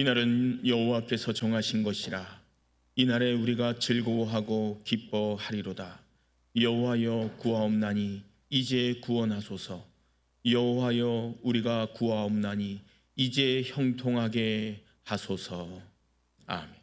이날은 여호와께서 정하신 것이라. 이날에 우리가 즐거워하고 기뻐하리로다. 여호와여 구하옵나니 이제 구원하소서. 여호와여 우리가 구하옵나니 이제 형통하게 하소서. 아멘.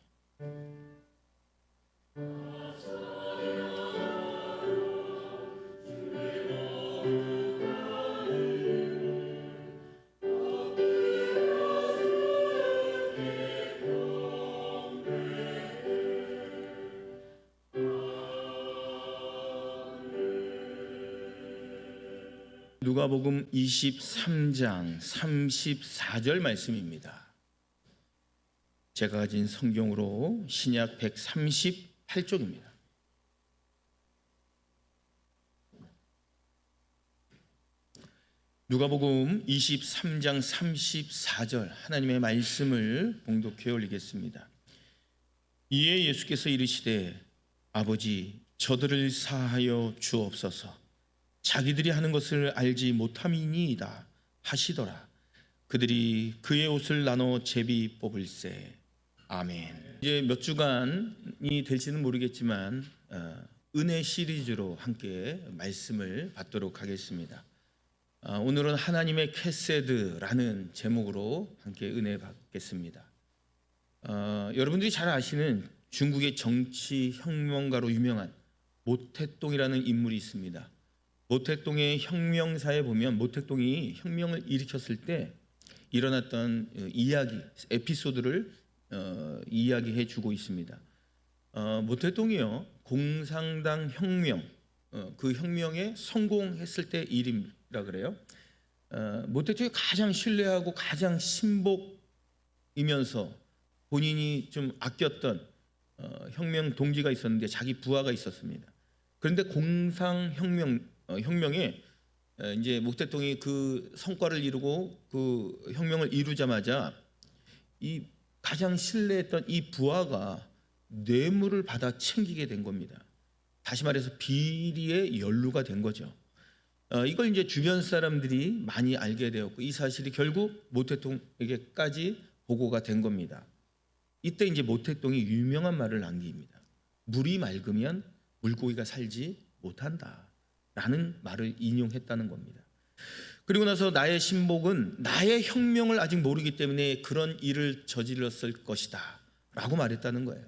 누가복음 23장 34절 말씀입니다. 제가 가진 성경으로 신약 138쪽입니다. 누가복음 23장 34절 하나님의 말씀을 봉독해 올리겠습니다. 이에 예수께서 이르시되 아버지 저들을 사하여 주옵소서. 자기들이 하는 것을 알지 못함이니이다 하시더라. 그들이 그의 옷을 나눠 제비 뽑을세. 아멘. 이제 몇 주간이 될지는 모르겠지만 은혜 시리즈로 함께 말씀을 받도록 하겠습니다. 오늘은 하나님의 캐세드라는 제목으로 함께 은혜 받겠습니다. 여러분들이 잘 아시는 중국의 정치 혁명가로 유명한 모택동이라는 인물이 있습니다. 모택동의 혁명사에 보면 모택동이 혁명을 일으켰을 때 일어났던 이야기, 에피소드를 이야기해 주고 있습니다. 모택동이요, 공산당 혁명, 그 혁명에 성공했을 때 일이라 그래요. 모택동이 가장 신뢰하고 가장 신복이면서 본인이 좀 아꼈던 혁명 동지가 있었는데 자기 부하가 있었습니다. 그런데 혁명에 이제 모택동이 그 성과를 이루고 그 혁명을 이루자마자 이 가장 신뢰했던 이 부하가 뇌물을 받아 챙기게 된 겁니다. 다시 말해서 비리에 연루가 된 거죠. 이걸 이제 주변 사람들이 많이 알게 되었고 이 사실이 결국 모택동에게까지 보고가 된 겁니다. 이때 이제 모택동이 유명한 말을 남깁니다. 물이 맑으면 물고기가 살지 못한다 라는 말을 인용했다는 겁니다. 그리고 나서 나의 신복은 나의 혁명을 아직 모르기 때문에 그런 일을 저질렀을 것이다 라고 말했다는 거예요.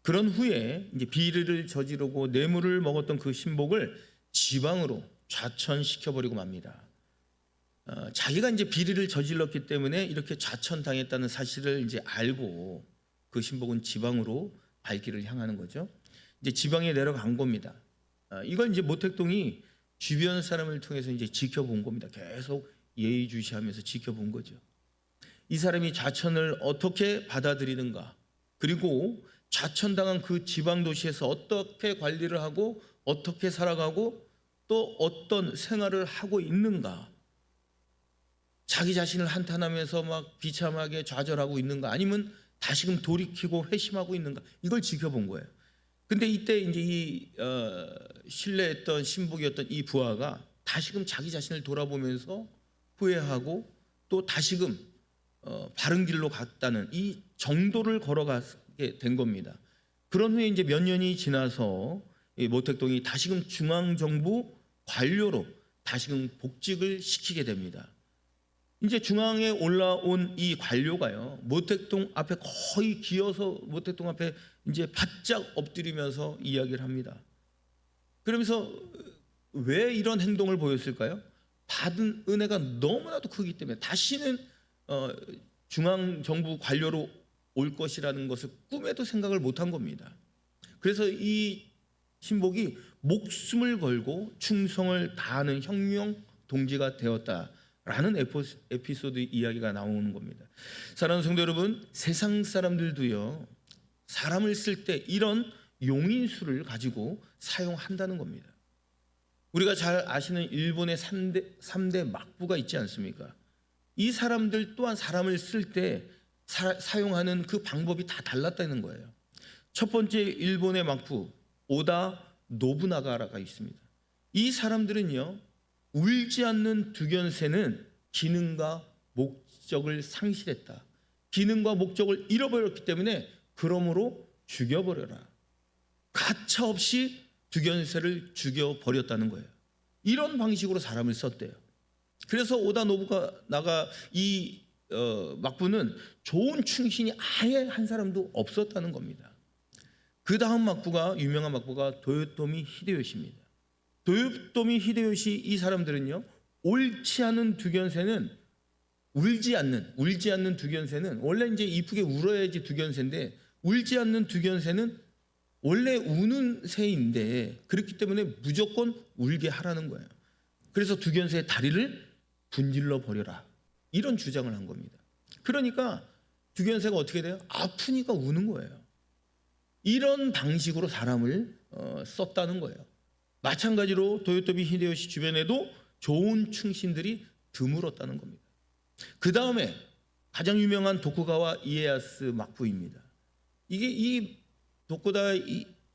그런 후에 이제 비리를 저지르고 뇌물을 먹었던 그 신복을 지방으로 좌천시켜버리고 맙니다. 자기가 이제 비리를 저질렀기 때문에 이렇게 좌천당했다는 사실을 이제 알고 그 신복은 지방으로 발길을 향하는 거죠. 이제 지방에 내려간 겁니다. 이걸 이제 모택동이 주변 사람을 통해서 이제 지켜본 겁니다. 계속 예의주시하면서 지켜본 거죠. 이 사람이 좌천을 어떻게 받아들이는가, 그리고 좌천당한 그 지방 도시에서 어떻게 관리를 하고 어떻게 살아가고 또 어떤 생활을 하고 있는가, 자기 자신을 한탄하면서 막 비참하게 좌절하고 있는가, 아니면 다시금 돌이키고 회심하고 있는가, 이걸 지켜본 거예요. 근데 이때 이제 이 신뢰했던 신복이었던 이 부하가 다시금 자기 자신을 돌아보면서 후회하고 또 다시금 바른 길로 갔다는 이 정도를 걸어가게 된 겁니다. 그런 후에 이제 몇 년이 지나서 이 모택동이 다시금 중앙정부 관료로 다시금 복직을 시키게 됩니다. 이제 중앙에 올라온 이 관료가요, 모택동 앞에 거의 기어서 모택동 앞에 이제 바짝 엎드리면서 이야기를 합니다. 그러면서 왜 이런 행동을 보였을까요? 받은 은혜가 너무나도 크기 때문에 다시는 중앙정부 관료로 올 것이라는 것을 꿈에도 생각을 못한 겁니다. 그래서 이 신복이 목숨을 걸고 충성을 다하는 혁명 동지가 되었다라는 에피소드 이야기가 나오는 겁니다. 사랑하는 성도 여러분, 세상 사람들도요, 사람을 쓸 때 이런 용인수를 가지고 사용한다는 겁니다. 우리가 잘 아시는 일본의 3대 막부가 있지 않습니까? 이 사람들 또한 사람을 쓸 때 사용하는 그 방법이 다 달랐다는 거예요. 첫 번째 일본의 막부 오다 노부나가라가 있습니다. 이 사람들은요, 울지 않는 두견새는 기능과 목적을 상실했다, 기능과 목적을 잃어버렸기 때문에 그러므로 죽여버려라. 가차없이 두견세를 죽여버렸다는 거예요. 이런 방식으로 사람을 썼대요. 그래서 오다 노부갓나가 이 막부는 좋은 충신이 아예 한 사람도 없었다는 겁니다. 그 다음 막부가, 유명한 막부가 도요토미 히데요시입니다. 도요토미 히데요시, 이 사람들은요, 옳지 않은 두견세는 울지 않는 두견세는, 원래 이제 이쁘게 울어야지 두견세인데, 울지 않는 두견세는 원래 우는 새인데, 그렇기 때문에 무조건 울게 하라는 거예요. 그래서 두견세의 다리를 분질러 버려라, 이런 주장을 한 겁니다. 그러니까 두견세가 어떻게 돼요? 아프니까 우는 거예요. 이런 방식으로 사람을 썼다는 거예요. 마찬가지로 도요토미 히데요시 주변에도 좋은 충신들이 드물었다는 겁니다. 그 다음에 가장 유명한 도쿠가와 이에야스 막부입니다. 이게 이 도쿠가와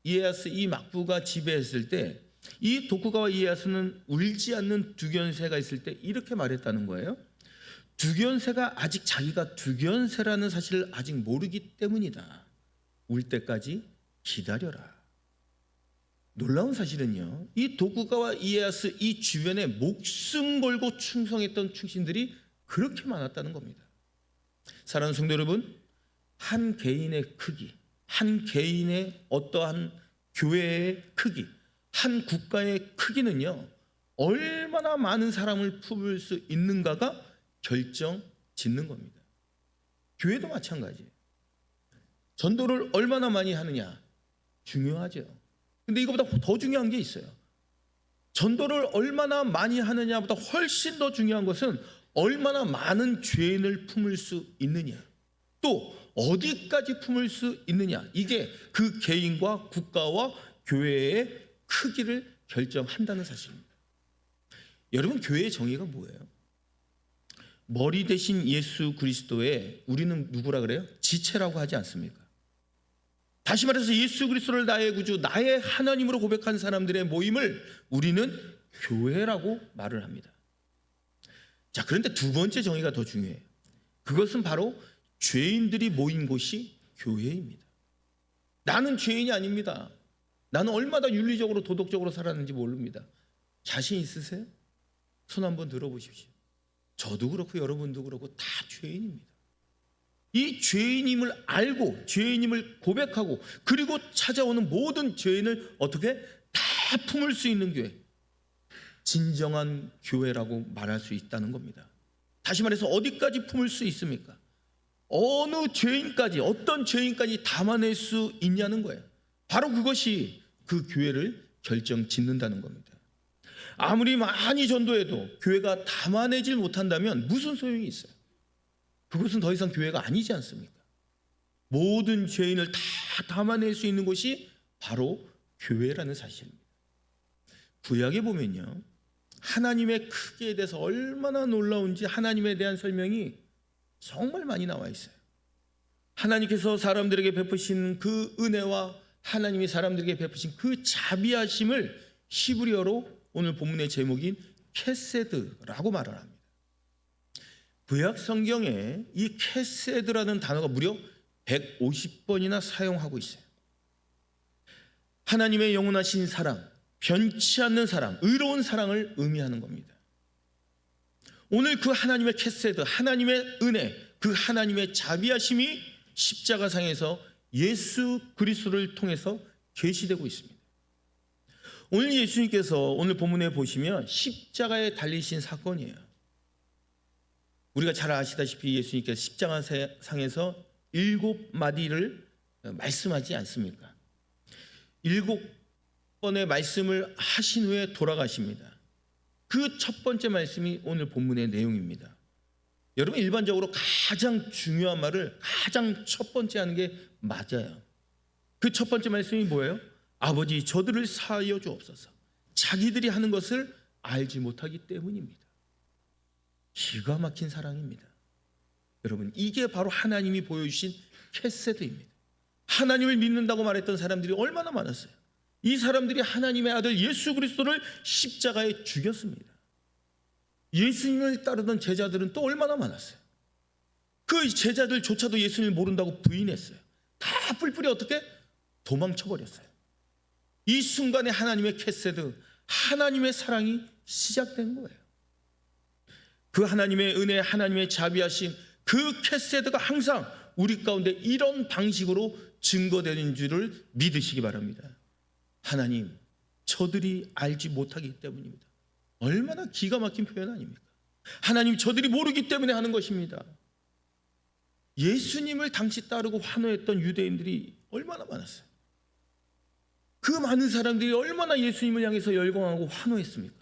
이에야스 이 막부가 지배했을 때, 이 도쿠가와 이에야스는 울지 않는 두견세가 있을 때 이렇게 말했다는 거예요. 두견세가 아직 자기가 두견세라는 사실을 아직 모르기 때문이다. 울 때까지 기다려라. 놀라운 사실은요, 이 도쿠가와 이에야스 이 주변에 목숨 걸고 충성했던 충신들이 그렇게 많았다는 겁니다. 사랑하는 성도 여러분, 한 개인의 크기, 한 개인의 어떠한 교회의 크기, 한 국가의 크기는요, 얼마나 많은 사람을 품을 수 있는가가 결정 짓는 겁니다. 교회도 마찬가지예요. 전도를 얼마나 많이 하느냐 중요하죠. 근데 이거보다 더 중요한 게 있어요. 전도를 얼마나 많이 하느냐보다 훨씬 더 중요한 것은 얼마나 많은 죄인을 품을 수 있느냐, 또 어디까지 품을 수 있느냐, 이게 그 개인과 국가와 교회의 크기를 결정한다는 사실입니다. 여러분, 교회의 정의가 뭐예요? 머리 대신 예수 그리스도의, 우리는 누구라 그래요? 지체라고 하지 않습니까? 다시 말해서 예수 그리스도를 나의 구주, 나의 하나님으로 고백한 사람들의 모임을 우리는 교회라고 말을 합니다. 자, 그런데 두 번째 정의가 더 중요해요. 그것은 바로 죄인들이 모인 곳이 교회입니다. 나는 죄인이 아닙니다. 나는 얼마나 윤리적으로 도덕적으로 살았는지 모릅니다. 자신 있으세요? 손 한번 들어보십시오. 저도 그렇고 여러분도 그렇고 다 죄인입니다. 이 죄인임을 알고 죄인임을 고백하고 그리고 찾아오는 모든 죄인을 어떻게 다 품을 수 있는 교회, 진정한 교회라고 말할 수 있다는 겁니다. 다시 말해서 어디까지 품을 수 있습니까? 어느 죄인까지, 어떤 죄인까지 담아낼 수 있냐는 거예요. 바로 그것이 그 교회를 결정짓는다는 겁니다. 아무리 많이 전도해도 교회가 담아내질 못한다면 무슨 소용이 있어요? 그것은 더 이상 교회가 아니지 않습니까? 모든 죄인을 다 담아낼 수 있는 곳이 바로 교회라는 사실입니다. 구약에 보면요, 하나님의 크기에 대해서 얼마나 놀라운지 하나님에 대한 설명이 정말 많이 나와 있어요. 하나님께서 사람들에게 베푸신 그 은혜와 하나님이 사람들에게 베푸신 그 자비하심을 히브리어로 오늘 본문의 제목인 케세드라고 말을 합니다. 구약 성경에 이 케세드라는 단어가 무려 150번이나 사용하고 있어요. 하나님의 영원하신 사랑, 변치 않는 사랑, 의로운 사랑을 의미하는 겁니다. 오늘 그 하나님의 케세드, 하나님의 은혜, 그 하나님의 자비하심이 십자가상에서 예수 그리스도를 통해서 계시되고 있습니다. 오늘 예수님께서 오늘 본문에 보시면 십자가에 달리신 사건이에요. 우리가 잘 아시다시피 예수님께서 십자가상에서 7마디를 말씀하지 않습니까? 7번의 말씀을 하신 후에 돌아가십니다. 그 첫 번째 말씀이 오늘 본문의 내용입니다. 여러분, 일반적으로 가장 중요한 말을 가장 첫 번째 하는 게 맞아요. 그 첫 번째 말씀이 뭐예요? 아버지, 저들을 사하여 주옵소서. 자기들이 하는 것을 알지 못하기 때문입니다. 기가 막힌 사랑입니다. 여러분, 이게 바로 하나님이 보여주신 케세드입니다. 하나님을 믿는다고 말했던 사람들이 얼마나 많았어요. 이 사람들이 하나님의 아들 예수 그리스도를 십자가에 죽였습니다. 예수님을 따르던 제자들은 또 얼마나 많았어요. 그 제자들조차도 예수님을 모른다고 부인했어요. 다 뿔뿔이 어떻게 도망쳐버렸어요. 이 순간에 하나님의 캐세드, 하나님의 사랑이 시작된 거예요. 그 하나님의 은혜, 하나님의 자비하심, 그 캐세드가 항상 우리 가운데 이런 방식으로 증거되는 줄을 믿으시기 바랍니다. 하나님, 저들이 알지 못하기 때문입니다. 얼마나 기가 막힌 표현 아닙니까? 하나님, 저들이 모르기 때문에 하는 것입니다. 예수님을 당시 따르고 환호했던 유대인들이 얼마나 많았어요. 그 많은 사람들이 얼마나 예수님을 향해서 열광하고 환호했습니까?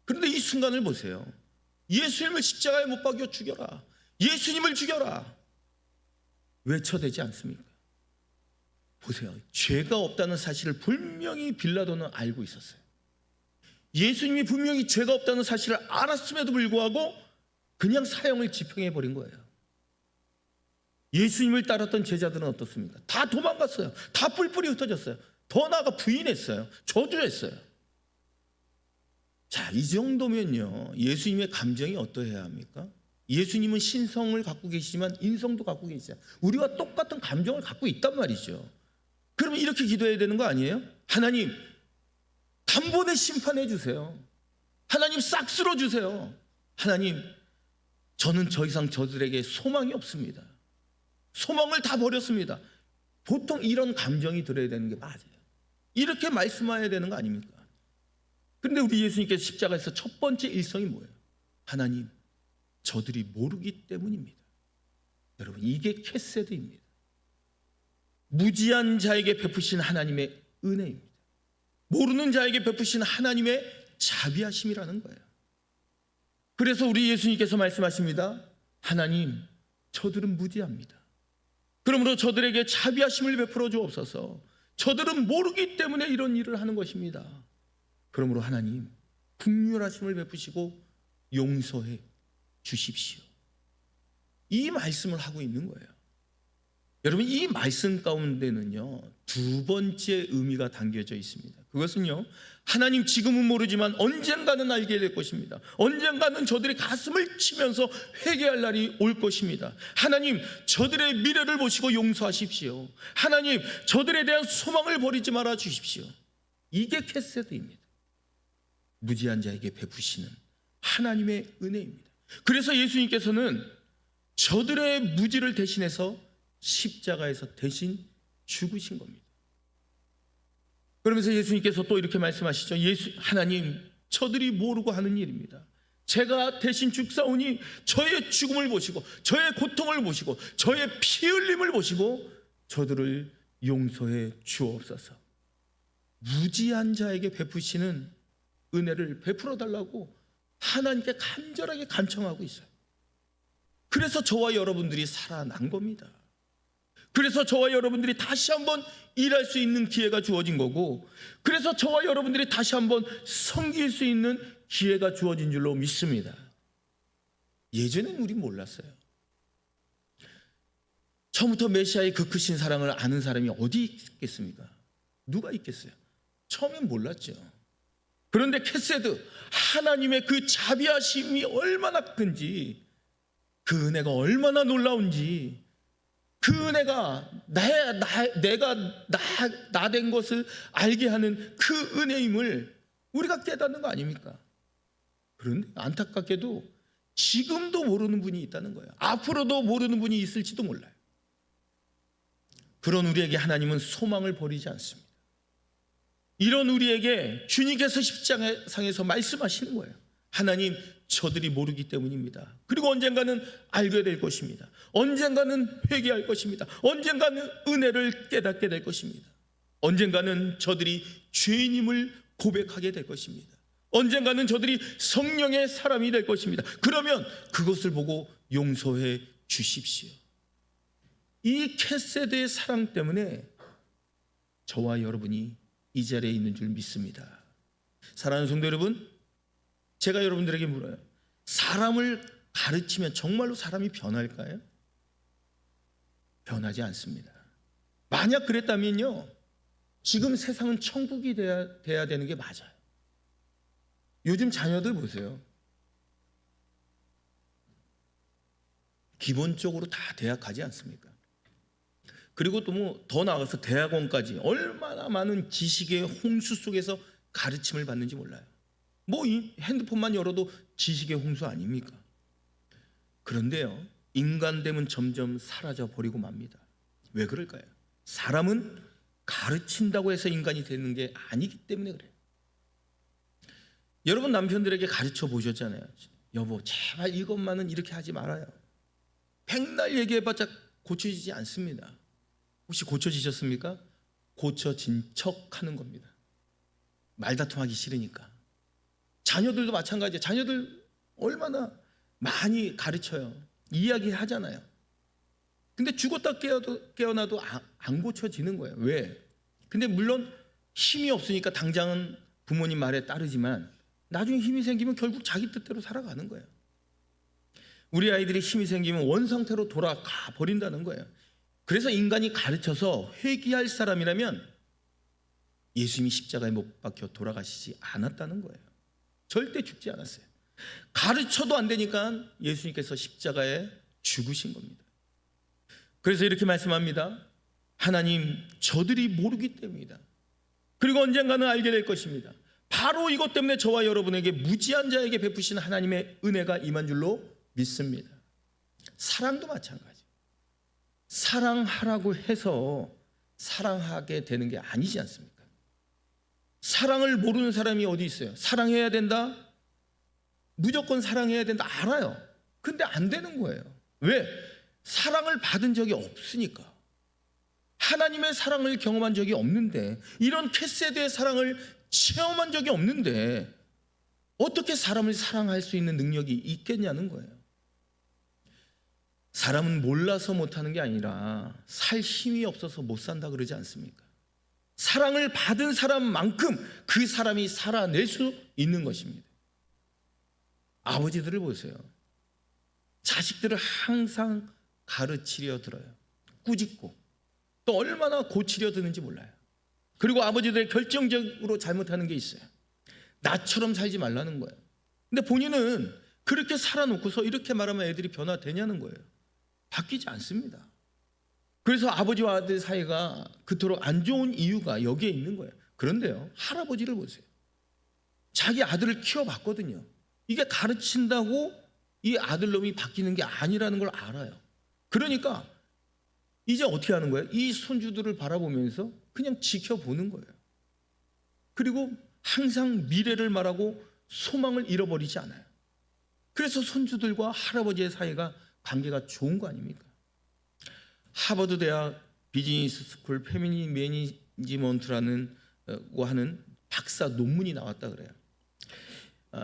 그런데 이 순간을 보세요. 예수님을 십자가에 못 박여 죽여라, 예수님을 죽여라, 외쳐대지 않습니까? 보세요. 죄가 없다는 사실을 분명히 빌라도는 알고 있었어요. 예수님이 분명히 죄가 없다는 사실을 알았음에도 불구하고 그냥 사형을 집행해버린 거예요. 예수님을 따랐던 제자들은 어떻습니까? 다 도망갔어요. 다 뿔뿔이 흩어졌어요. 더 나아가 부인했어요. 저주했어요. 자, 이 정도면요, 예수님의 감정이 어떠해야 합니까? 예수님은 신성을 갖고 계시지만 인성도 갖고 계시죠. 우리와 똑같은 감정을 갖고 있단 말이죠. 그러면 이렇게 기도해야 되는 거 아니에요? 하나님, 단번에 심판해 주세요. 하나님, 싹 쓸어 주세요. 하나님, 저는 더 이상 저들에게 소망이 없습니다. 소망을 다 버렸습니다. 보통 이런 감정이 들어야 되는 게 맞아요. 이렇게 말씀해야 되는 거 아닙니까? 그런데 우리 예수님께서 십자가에서 첫 번째 일성이 뭐예요? 하나님, 저들이 모르기 때문입니다. 여러분, 이게 캐세드입니다. 무지한 자에게 베푸신 하나님의 은혜입니다. 모르는 자에게 베푸신 하나님의 자비하심이라는 거예요. 그래서 우리 예수님께서 말씀하십니다. 하나님, 저들은 무지합니다. 그러므로 저들에게 자비하심을 베풀어 주옵소서. 저들은 모르기 때문에 이런 일을 하는 것입니다. 그러므로 하나님, 긍휼하심을 베푸시고 용서해 주십시오. 이 말씀을 하고 있는 거예요. 여러분, 이 말씀 가운데는요, 두 번째 의미가 담겨져 있습니다. 그것은요, 하나님, 지금은 모르지만 언젠가는 알게 될 것입니다. 언젠가는 저들의 가슴을 치면서 회개할 날이 올 것입니다. 하나님, 저들의 미래를 보시고 용서하십시오. 하나님, 저들에 대한 소망을 버리지 말아 주십시오. 이게 캐세드입니다. 무지한 자에게 베푸시는 하나님의 은혜입니다. 그래서 예수님께서는 저들의 무지를 대신해서 십자가에서 대신 죽으신 겁니다. 그러면서 예수님께서 또 이렇게 말씀하시죠. 하나님, 저들이 모르고 하는 일입니다. 제가 대신 죽사오니 저의 죽음을 보시고 저의 고통을 보시고 저의 피 흘림을 보시고 저들을 용서해 주옵소서. 무지한 자에게 베푸시는 은혜를 베풀어 달라고 하나님께 간절하게 간청하고 있어요. 그래서 저와 여러분들이 살아난 겁니다. 그래서 저와 여러분들이 다시 한번 일할 수 있는 기회가 주어진 거고, 그래서 저와 여러분들이 다시 한번 섬길 수 있는 기회가 주어진 줄로 믿습니다. 예전엔 우리 몰랐어요. 처음부터 메시아의 그 크신 사랑을 아는 사람이 어디 있겠습니까? 누가 있겠어요? 처음엔 몰랐죠. 그런데 캐세드, 하나님의 그 자비하심이 얼마나 큰지, 그 은혜가 얼마나 놀라운지, 그 은혜가 내가 나 된 것을 알게 하는 그 은혜임을 우리가 깨닫는 거 아닙니까? 그런데 안타깝게도 지금도 모르는 분이 있다는 거예요. 앞으로도 모르는 분이 있을지도 몰라요. 그런 우리에게 하나님은 소망을 버리지 않습니다. 이런 우리에게 주님께서 십자가상에서 말씀하시는 거예요. 하나님, 저들이 모르기 때문입니다. 그리고 언젠가는 알게 될 것입니다. 언젠가는 회개할 것입니다. 언젠가는 은혜를 깨닫게 될 것입니다. 언젠가는 저들이 죄인임을 고백하게 될 것입니다. 언젠가는 저들이 성령의 사람이 될 것입니다. 그러면 그것을 보고 용서해 주십시오. 이 캐세드의 사랑 때문에 저와 여러분이 이 자리에 있는 줄 믿습니다. 사랑하는 성도 여러분, 제가 여러분들에게 물어요. 사람을 가르치면 정말로 사람이 변할까요? 변하지 않습니다. 만약 그랬다면요, 지금 세상은 천국이 돼야 되는 게 맞아요. 요즘 자녀들 보세요. 기본적으로 다 대학 가지 않습니까? 그리고 또 뭐 더 나아가서 대학원까지 얼마나 많은 지식의 홍수 속에서 가르침을 받는지 몰라요. 뭐 이 핸드폰만 열어도 지식의 홍수 아닙니까? 그런데요, 인간됨은 점점 사라져 버리고 맙니다. 왜 그럴까요? 사람은 가르친다고 해서 인간이 되는 게 아니기 때문에 그래요. 여러분 남편들에게 가르쳐 보셨잖아요. 여보, 제발 이것만은 이렇게 하지 말아요. 백날 얘기해봤자 고쳐지지 않습니다. 혹시 고쳐지셨습니까? 고쳐진 척 하는 겁니다. 말다툼하기 싫으니까. 자녀들도 마찬가지예요. 자녀들 얼마나 많이 가르쳐요. 이야기하잖아요. 근데 죽었다 깨어나도 안 고쳐지는 거예요. 왜? 근데 물론 힘이 없으니까 당장은 부모님 말에 따르지만 나중에 힘이 생기면 결국 자기 뜻대로 살아가는 거예요. 우리 아이들이 힘이 생기면 원상태로 돌아가 버린다는 거예요. 그래서 인간이 가르쳐서 회개할 사람이라면 예수님이 십자가에 못 박혀 돌아가시지 않았다는 거예요. 절대 죽지 않았어요. 가르쳐도 안 되니까 예수님께서 십자가에 죽으신 겁니다. 그래서 이렇게 말씀합니다. 하나님, 저들이 모르기 때문이다. 그리고 언젠가는 알게 될 것입니다. 바로 이것 때문에 저와 여러분에게 무지한 자에게 베푸신 하나님의 은혜가 임한 줄로 믿습니다. 사랑도 마찬가지. 사랑하라고 해서 사랑하게 되는 게 아니지 않습니까? 사랑을 모르는 사람이 어디 있어요? 사랑해야 된다? 무조건 사랑해야 된다? 알아요. 근데 안 되는 거예요. 왜? 사랑을 받은 적이 없으니까. 하나님의 사랑을 경험한 적이 없는데, 이런 캐세드의 사랑을 체험한 적이 없는데 어떻게 사람을 사랑할 수 있는 능력이 있겠냐는 거예요. 사람은 몰라서 못하는 게 아니라 살 힘이 없어서 못 산다 그러지 않습니까? 사랑을 받은 사람만큼 그 사람이 살아낼 수 있는 것입니다. 아버지들을 보세요. 자식들을 항상 가르치려 들어요. 꾸짖고 또 얼마나 고치려 드는지 몰라요. 그리고 아버지들이 결정적으로 잘못하는 게 있어요. 나처럼 살지 말라는 거예요. 근데 본인은 그렇게 살아놓고서 이렇게 말하면 애들이 변화되냐는 거예요. 바뀌지 않습니다. 그래서 아버지와 아들 사이가 그토록 안 좋은 이유가 여기에 있는 거예요. 그런데요, 할아버지를 보세요. 자기 아들을 키워봤거든요. 이게 가르친다고 이 아들놈이 바뀌는 게 아니라는 걸 알아요. 그러니까 이제 어떻게 하는 거예요? 이 손주들을 바라보면서 그냥 지켜보는 거예요. 그리고 항상 미래를 말하고 소망을 잃어버리지 않아요. 그래서 손주들과 할아버지의 사이가 관계가 좋은 거 아닙니까? 하버드 대학 비즈니스 스쿨 페미니 매니지먼트라는 하는 박사 논문이 나왔다 그래요.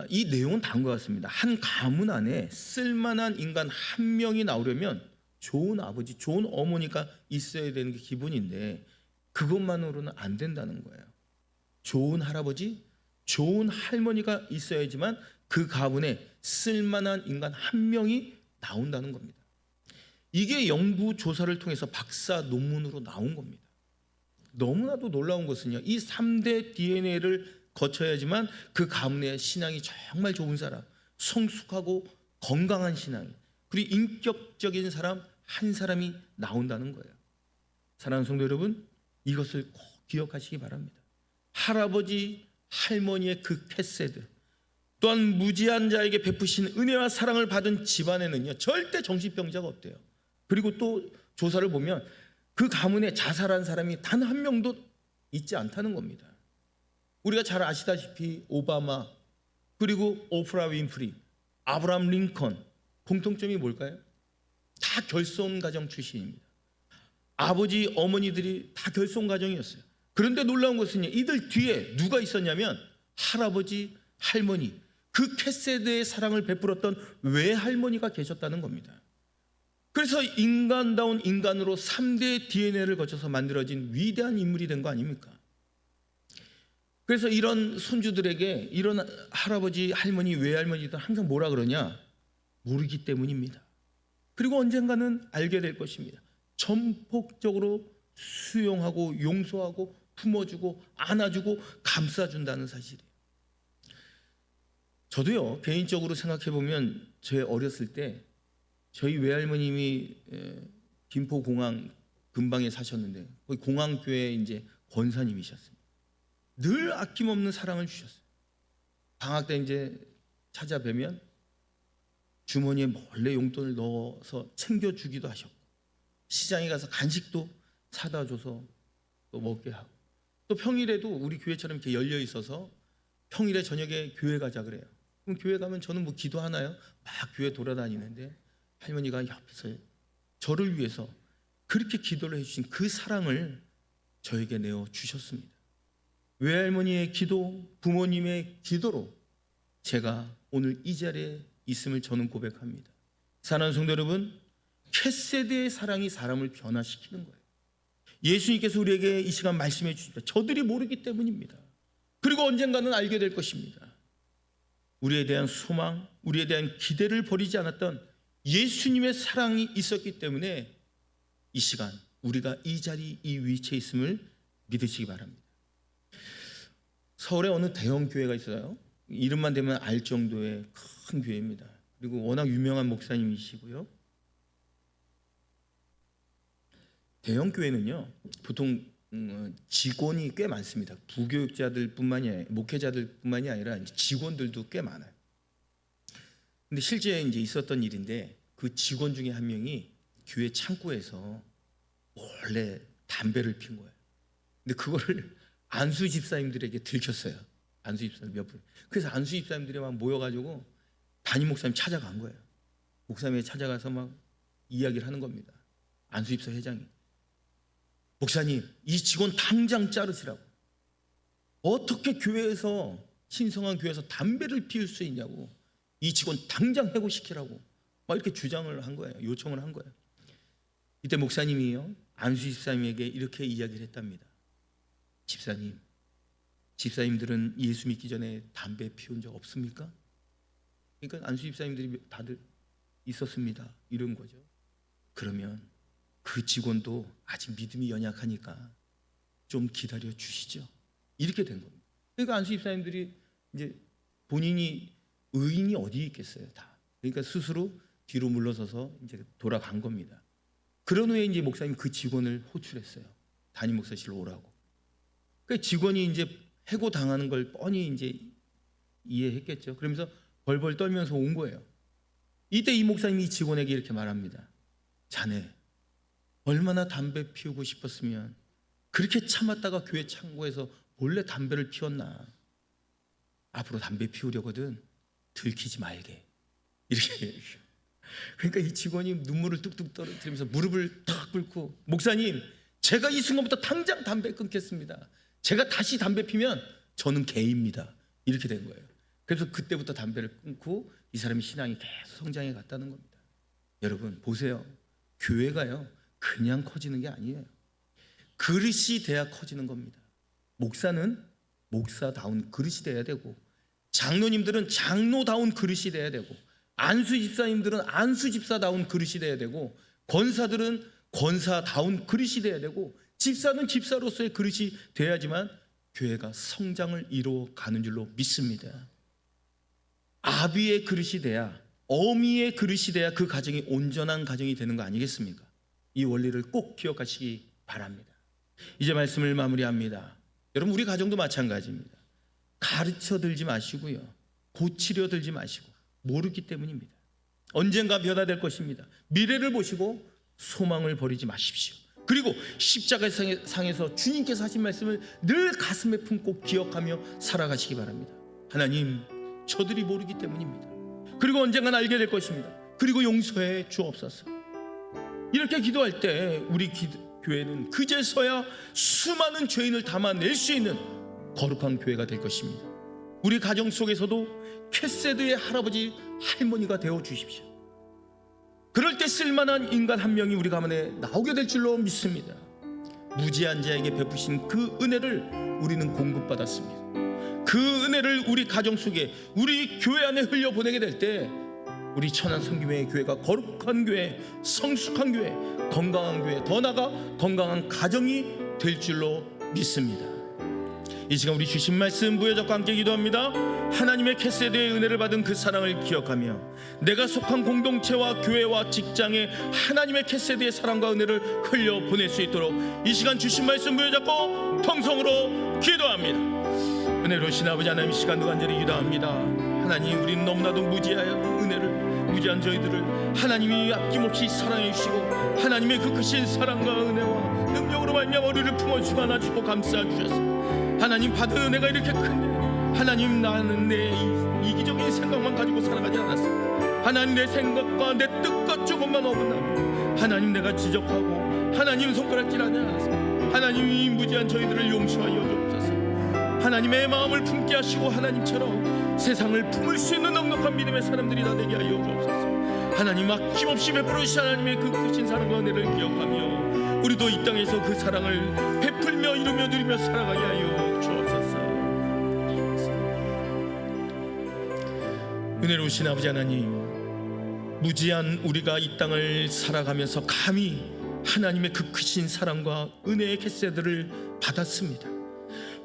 이 내용은 다음 것 같습니다. 한 가문 안에 쓸만한 인간 한 명이 나오려면 좋은 아버지, 좋은 어머니가 있어야 되는 게 기본인데 그것만으로는 안 된다는 거예요. 좋은 할아버지, 좋은 할머니가 있어야지만 그 가문에 쓸만한 인간 한 명이 나온다는 겁니다. 이게 연구 조사를 통해서 박사 논문으로 나온 겁니다. 너무나도 놀라운 것은요, 이 3대 DNA를 거쳐야지만 그 가문의 신앙이 정말 좋은 사람, 성숙하고 건강한 신앙, 그리고 인격적인 사람 한 사람이 나온다는 거예요. 사랑하는 성도 여러분, 이것을 꼭 기억하시기 바랍니다. 할아버지, 할머니의 그 캐세드, 또한 무지한 자에게 베푸신 은혜와 사랑을 받은 집안에는요 절대 정신병자가 없대요. 그리고 또 조사를 보면 그 가문에 자살한 사람이 단 한 명도 있지 않다는 겁니다. 우리가 잘 아시다시피 오바마, 그리고 오프라 윈프리, 아브라함 링컨, 공통점이 뭘까요? 다 결손 가정 출신입니다. 아버지, 어머니들이 다 결손 가정이었어요. 그런데 놀라운 것은요, 이들 뒤에 누가 있었냐면 할아버지, 할머니, 그 캐세드의 사랑을 베풀었던 외할머니가 계셨다는 겁니다. 그래서 인간다운 인간으로 3대 DNA를 거쳐서 만들어진 위대한 인물이 된 거 아닙니까? 그래서 이런 손주들에게 이런 할아버지, 할머니, 외할머니들 항상 뭐라 그러냐? 모르기 때문입니다. 그리고 언젠가는 알게 될 것입니다. 전폭적으로 수용하고 용서하고 품어주고 안아주고 감싸준다는 사실이에요. 저도요, 개인적으로 생각해보면 제 어렸을 때 저희 외할머님이 김포공항 근방에 사셨는데 거기 공항교회 이제 권사님이셨습니다. 늘 아낌없는 사랑을 주셨어요. 방학 때 이제 찾아뵈면 주머니에 몰래 용돈을 넣어서 챙겨주기도 하셨고, 시장에 가서 간식도 사다 줘서 또 먹게 하고, 또 평일에도 우리 교회처럼 이렇게 열려 있어서 평일에 저녁에 교회 가자 그래요. 그럼 교회 가면 저는 뭐 기도하나요? 막 교회 돌아다니는데 할머니가 옆에서 저를 위해서 그렇게 기도를 해주신 그 사랑을 저에게 내어 주셨습니다. 외할머니의 기도, 부모님의 기도로 제가 오늘 이 자리에 있음을 저는 고백합니다. 사랑하는 성도 여러분, 캣세드의 사랑이 사람을 변화시키는 거예요. 예수님께서 우리에게 이 시간 말씀해 주십니다. 저들이 모르기 때문입니다. 그리고 언젠가는 알게 될 것입니다. 우리에 대한 소망, 우리에 대한 기대를 버리지 않았던 예수님의 사랑이 있었기 때문에 이 시간 우리가 이 자리, 이 위치에 있음을 믿으시기 바랍니다. 서울에 어느 대형 교회가 있어요. 이름만 대면 알 정도의 큰 교회입니다. 그리고 워낙 유명한 목사님이시고요. 대형 교회는요 보통 직원이 꽤 많습니다. 부교육자들뿐만이 아니라 목회자들뿐만이 아니라 이제 직원들도 꽤 많아요. 근데 실제 이제 있었던 일인데 그 직원 중에 한 명이 교회 창고에서 몰래 담배를 핀 거예요. 근데 그거를 안수 집사님들에게 들켰어요. 안수 집사님 몇 분. 그래서 안수 집사님들이 막 모여가지고 담임 목사님 찾아간 거예요. 목사님이 찾아가서 막 이야기를 하는 겁니다. 안수 집사 회장이, 목사님, 이 직원 당장 자르시라고. 어떻게 교회에서, 신성한 교회에서 담배를 피울 수 있냐고. 이 직원 당장 해고시키라고 막 이렇게 주장을 한 거예요. 요청을 한 거예요. 이때 목사님이요 안수 집사님에게 이렇게 이야기를 했답니다. 집사님들은 예수 믿기 전에 담배 피운 적 없습니까? 그러니까 안수 집사님들이 다들 있었습니다 이런 거죠. 그러면 그 직원도 아직 믿음이 연약하니까 좀 기다려 주시죠. 이렇게 된 겁니다. 그러니까 안수 집사님들이 이제 본인이 의인이 어디 있겠어요, 다. 그러니까 스스로 뒤로 물러서서 이제 돌아간 겁니다. 그런 후에 이제 목사님 그 직원을 호출했어요. 담임 목사실로 오라고. 그 직원이 이제 해고 당하는 걸 뻔히 이제 이해했겠죠. 그러면서 벌벌 떨면서 온 거예요. 이때 이 목사님이 이 직원에게 이렇게 말합니다. 자네 얼마나 담배 피우고 싶었으면 그렇게 참았다가 교회 창고에서 몰래 담배를 피웠나. 앞으로 담배 피우려거든 들키지 말게. 이렇게. 그러니까 이 직원이 눈물을 뚝뚝 떨어뜨리면서 무릎을 탁 꿇고, 목사님, 제가 이 순간부터 당장 담배 끊겠습니다. 제가 다시 담배 피면 저는 개입니다. 이렇게 된 거예요. 그래서 그때부터 담배를 끊고 이 사람이 신앙이 계속 성장해 갔다는 겁니다. 여러분 보세요. 교회가요 그냥 커지는 게 아니에요. 그릇이 돼야 커지는 겁니다. 목사는 목사다운 그릇이 돼야 되고, 장로님들은 장로다운 그릇이 돼야 되고, 안수 집사님들은 안수 집사다운 그릇이 돼야 되고, 권사들은 권사다운 그릇이 돼야 되고, 집사는 집사로서의 그릇이 돼야지만 교회가 성장을 이루어가는 줄로 믿습니다. 아비의 그릇이 돼야, 어미의 그릇이 돼야 그 가정이 온전한 가정이 되는 거 아니겠습니까? 이 원리를 꼭 기억하시기 바랍니다. 이제 말씀을 마무리합니다. 여러분 우리 가정도 마찬가지입니다. 가르쳐 들지 마시고요, 고치려 들지 마시고, 모르기 때문입니다. 언젠가 변화될 것입니다. 미래를 보시고 소망을 버리지 마십시오. 그리고 십자가상에서 주님께서 하신 말씀을 늘 가슴에 품고 기억하며 살아가시기 바랍니다. 하나님, 저들이 모르기 때문입니다. 그리고 언젠간 알게 될 것입니다. 그리고 용서해 주옵소서. 이렇게 기도할 때 우리 교회는 그제서야 수많은 죄인을 담아낼 수 있는 거룩한 교회가 될 것입니다. 우리 가정 속에서도 캣세드의 할아버지 할머니가 되어 주십시오. 그럴 때 쓸만한 인간 한 명이 우리 가문에 나오게 될 줄로 믿습니다. 무지한 자에게 베푸신 그 은혜를 우리는 공급받았습니다. 그 은혜를 우리 가정 속에, 우리 교회 안에 흘려보내게 될 때 우리 천안 성김회 교회가 거룩한 교회, 성숙한 교회, 건강한 교회, 더 나아가 건강한 가정이 될 줄로 믿습니다. 이 시간 우리 주신 말씀 부여잡고 함께 기도합니다. 하나님의 캐세드의 은혜를 받은 그 사랑을 기억하며 내가 속한 공동체와 교회와 직장에 하나님의 캐세드의 사랑과 은혜를 흘려 보낼 수 있도록 이 시간 주신 말씀 부여잡고 통성으로 기도합니다. 은혜로우신 아버지 하나님, 이 시간도 간절히 기도합니다. 하나님, 우리는 너무나도 무지한 저희들을 하나님이 아낌없이 사랑해 주시고 하나님의 그 크신 사랑과 은혜와 능력으로 말미암아 우리를 품어주고 안아주고 감싸 주셨습니다. 하나님, 받은 은혜가 이렇게 큰데 하나님, 나는 내 이기적인 생각만 가지고 살아가지 않았습니다. 하나님, 내 생각과 내 뜻과 조금만 어긋나고 하나님, 내가 지적하고 하나님 손가락질하지 않았습니다. 하나님, 이 무지한 저희들을 용서하여 주옵소서. 하나님의 마음을 품게 하시고 하나님처럼 세상을 품을 수 있는 넉넉한 믿음의 사람들이 다 되게 하여 주옵소서. 하나님, 아낌없이 베풀어 주신 하나님의 그 크신 사랑과 은혜를 기억하며 우리도 이 땅에서 그 사랑을 베풀며 이루며 누리며 살아가게 하여 주옵소서. 은혜로우신 아버지 하나님, 무지한 우리가 이 땅을 살아가면서 감히 하나님의 그 크신 사랑과 은혜의 캐세드를 받았습니다.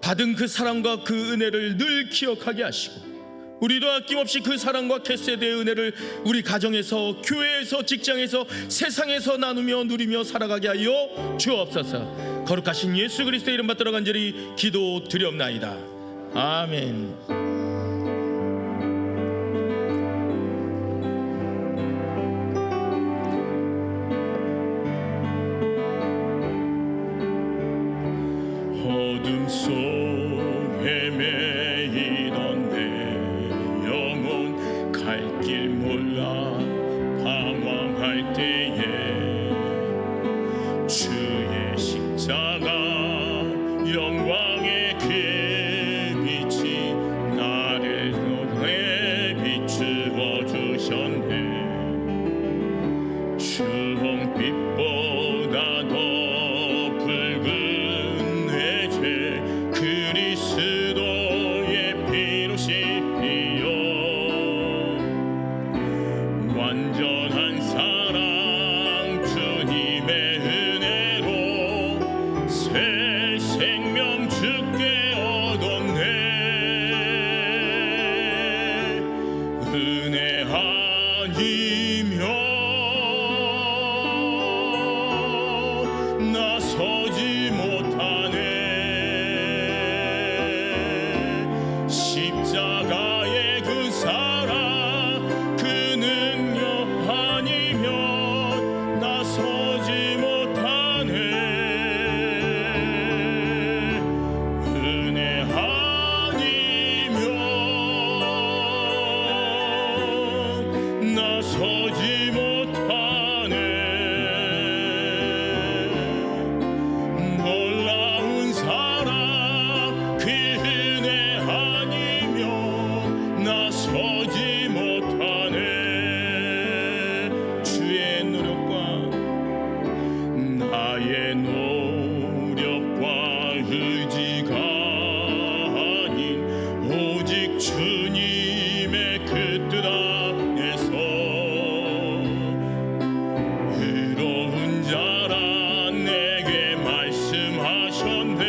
받은 그 사랑과 그 은혜를 늘 기억하게 하시고 우리도 아낌없이 그 사랑과 캐세드의 은혜를 우리 가정에서, 교회에서, 직장에서, 세상에서 나누며 누리며 살아가게 하여 주옵소서. 거룩하신 예수 그리스도의 이름 받들어 간절히 기도드리옵나이다. 아멘. 어둠 속 헤매이던 내 영혼 갈 길 몰라 방황할 때에 주의 십자가 영광의 그 빛이 나를 너에 비추어 주셨네. 주홍빛보다 더 붉은 그리스도의 피로 씻기어 완전한 사랑 주님의 은혜로 새 생명 주께 얻었네. 은혜 아니면 나서지 못하네. 십자가의 그 사랑 그 능력 아니면 나서지 못하네. 은혜 아니면 나서지 못하네. 놀라운 사랑 그 은혜 아니면 나서지 못하네. 주의 노력과 나의 노력과 의지가 아닌 오직 주님의 그 뜻 안에서 의로운 자라 내게 말씀하셨네.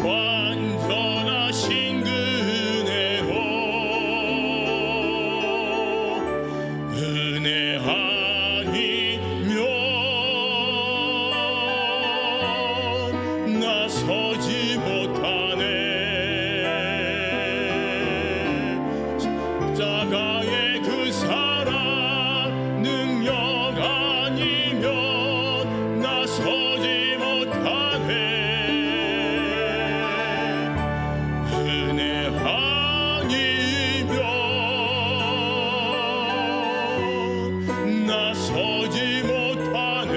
완전하신 그 은혜로 은혜 아니면 나서지 못하네. 십자가의 그 사랑 능력 아니면 나서지 못하네. 은혜 아니면 나서지 못하네.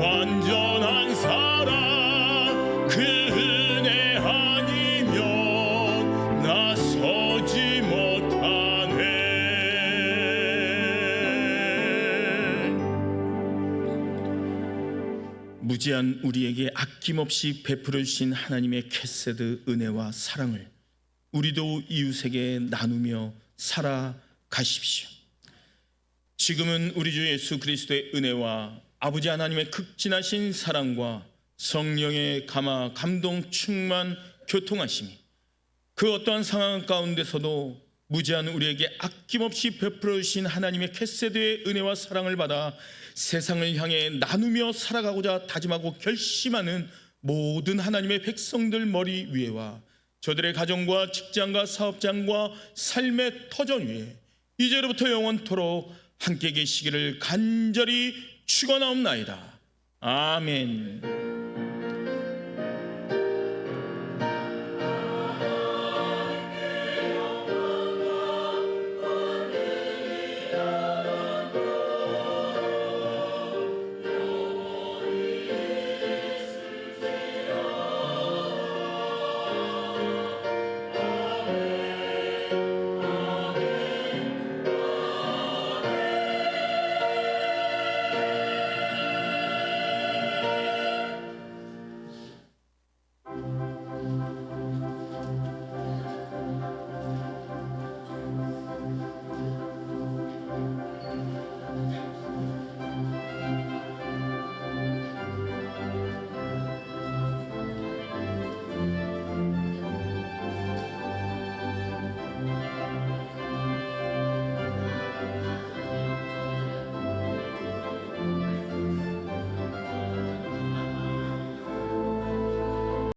완전한 사랑 그 은혜 아니면 나서지 못하네. 무지한 우리에게 아낌없이 베풀어 주신 하나님의 캐세드 은혜와 사랑을 우리도 이웃에게 나누며 살아가십시오. 지금은 우리 주 예수 그리스도의 은혜와 아버지 하나님의 극진하신 사랑과 성령의 감화, 감동, 충만, 교통하심이 그 어떠한 상황 가운데서도 무제한 우리에게 아낌없이 베풀어 주신 하나님의 캑세드의 은혜와 사랑을 받아 세상을 향해 나누며 살아가고자 다짐하고 결심하는 모든 하나님의 백성들 머리 위에와 저들의 가정과 직장과 사업장과 삶의 터전 위에 이제로부터 영원토록 함께 계시기를 간절히 축원하옵나이다. 아멘.